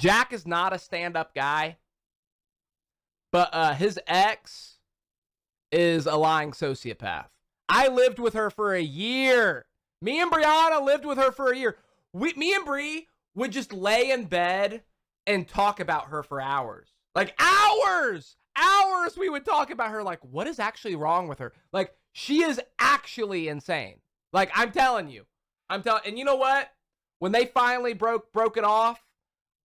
Jack is not a stand-up guy, but his ex is a lying sociopath. I lived with her for a year. Me and Brianna lived with her for a year. Me and Bri would just lay in bed and talk about her for hours. Like, hours! Hours we would talk about her. Like, what is actually wrong with her? Like, she is actually insane. Like, I'm telling you. And you know what? When they finally broke it off,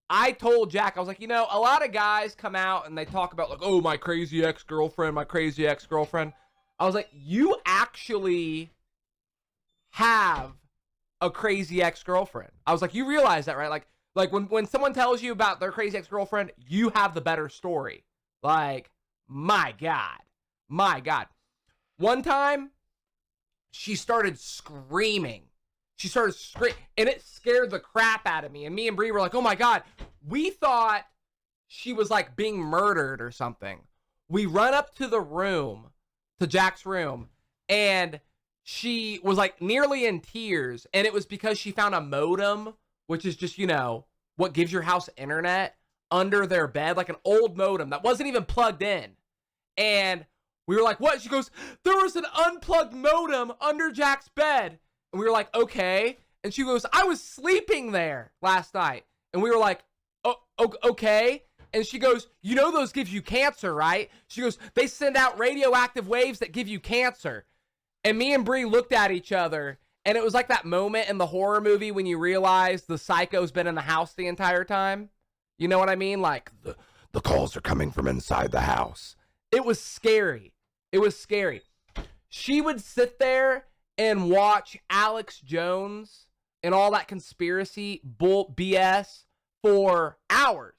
I told Jack, I was like, you know, a lot of guys come out and they talk about, like, oh, my crazy ex-girlfriend, my crazy ex-girlfriend. I was like, you actually have a crazy ex-girlfriend. I was like, you realize that, right? Like when someone tells you about their crazy ex-girlfriend, you have the better story. Like, my God. One time, she started screaming. And it scared the crap out of me. And me and Bri were like, oh my God. We thought she was like being murdered or something. We run up to the room, to Jack's room, and she was like nearly in tears. And it was because she found a modem, which is just, you know, what gives your house internet, under their bed, like an old modem that wasn't even plugged in. And we were like, what? She goes, there was an unplugged modem under Jack's bed. And we were like, okay. And she goes, I was sleeping there last night. And we were like, oh, okay. And she goes, you know those give you cancer, right? She goes, they send out radioactive waves that give you cancer. And me and Bri looked at each other, and it was like that moment in the horror movie when you realize the psycho's been in the house the entire time. You know what I mean? Like, the calls are coming from inside the house. It was scary. She would sit there and watch Alex Jones and all that conspiracy bull BS for hours.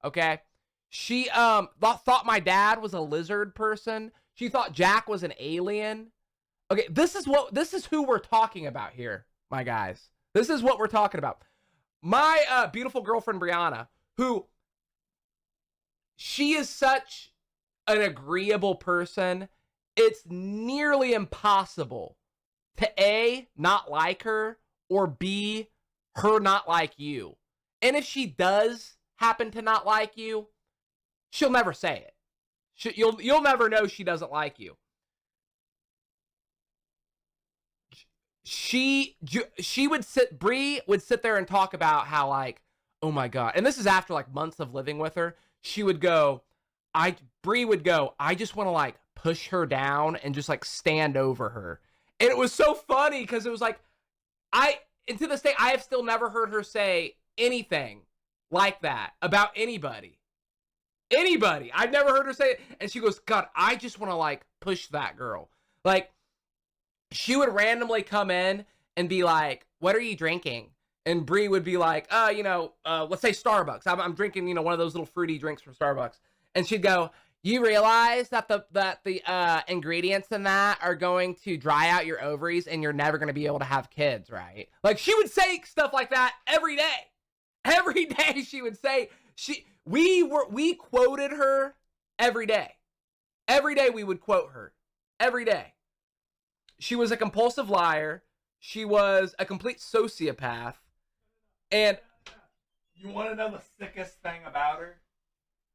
Okay? She thought my dad was a lizard person. She thought Jack was an alien. Okay, this is who we're talking about here, my guys. This is what we're talking about. My beautiful girlfriend Brianna, who, she is such an agreeable person. It's nearly impossible to A, not like her, or B, her not like you. And if she does happen to not like you, she'll never say it. You'll never know she doesn't like you. Bri would sit there and talk about how, like, oh my God. And this is after like months of living with her. Bri would go, I just want to like push her down and just like stand over her. And it was so funny because it was like, and to this day, I have still never heard her say anything like that about anybody. I've never heard her say it. And she goes, God, I just want to like push that girl. Like, she would randomly come in and be like, what are you drinking? And Bri would be like, let's say Starbucks. I'm drinking, one of those little fruity drinks from Starbucks. And she'd go, you realize that the ingredients in that are going to dry out your ovaries and you're never going to be able to have kids, right? Like, she would say stuff like that every day. Every day she would say, we quoted her every day. Every day we would quote her. Every day. She was a compulsive liar. She was a complete sociopath. And you want to know the sickest thing about her?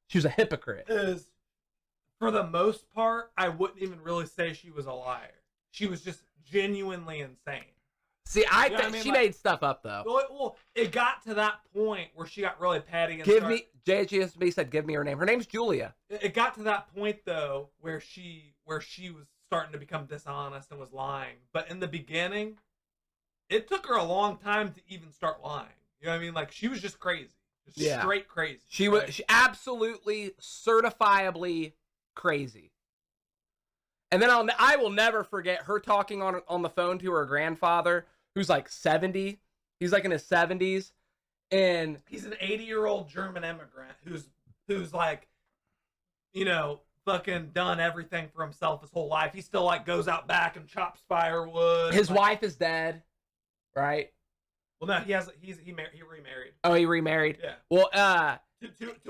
She was a hypocrite. Is, for the most part, I wouldn't even really say she was a liar. She was just genuinely insane. See, I think she made stuff up, though. Well, it got to that point where she got really petty. And JGSB said, give me her name. Her name's Julia. It got to that point, though, where she was starting to become dishonest and was lying. But in the beginning, it took her a long time to even start lying. You know what I mean? Like, she was just crazy. Just straight crazy. She absolutely, certifiably crazy. And then I will never forget her talking on the phone to her grandfather, who's like 70. He's like in his 70s. And he's an 80-year-old German immigrant who's like, fucking done everything for himself his whole life. He still like goes out back and chops firewood. His wife is dead, right? Well, no, he remarried. Oh, he remarried. Yeah. Well, to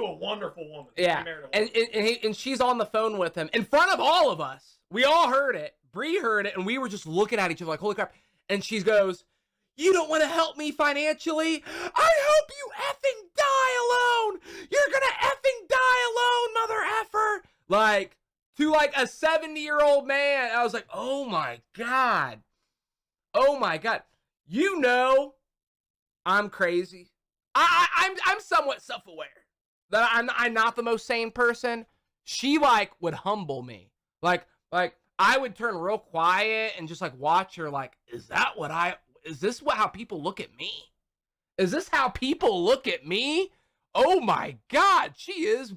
a wonderful woman. Yeah. And she's on the phone with him in front of all of us. We all heard it. Bri heard it, and we were just looking at each other like, holy crap. And she goes, You don't want to help me financially? I hope you effing die alone. You're going to effing die alone, mother effer. Like, to like a 70-year-old man. I was like, oh my God. Oh my God. You know, I'm crazy. I'm somewhat self-aware that I'm not the most sane person. She like would humble me. Like I would turn real quiet and just like watch her. Like, is this how people look at me? Is this how people look at me? Oh my God, she is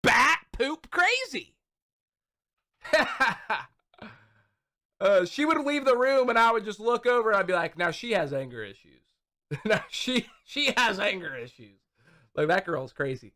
bat poop crazy. She would leave the room and I would just look over and I'd be like, now she has anger issues. Now she has anger issues. Like, that girl's crazy.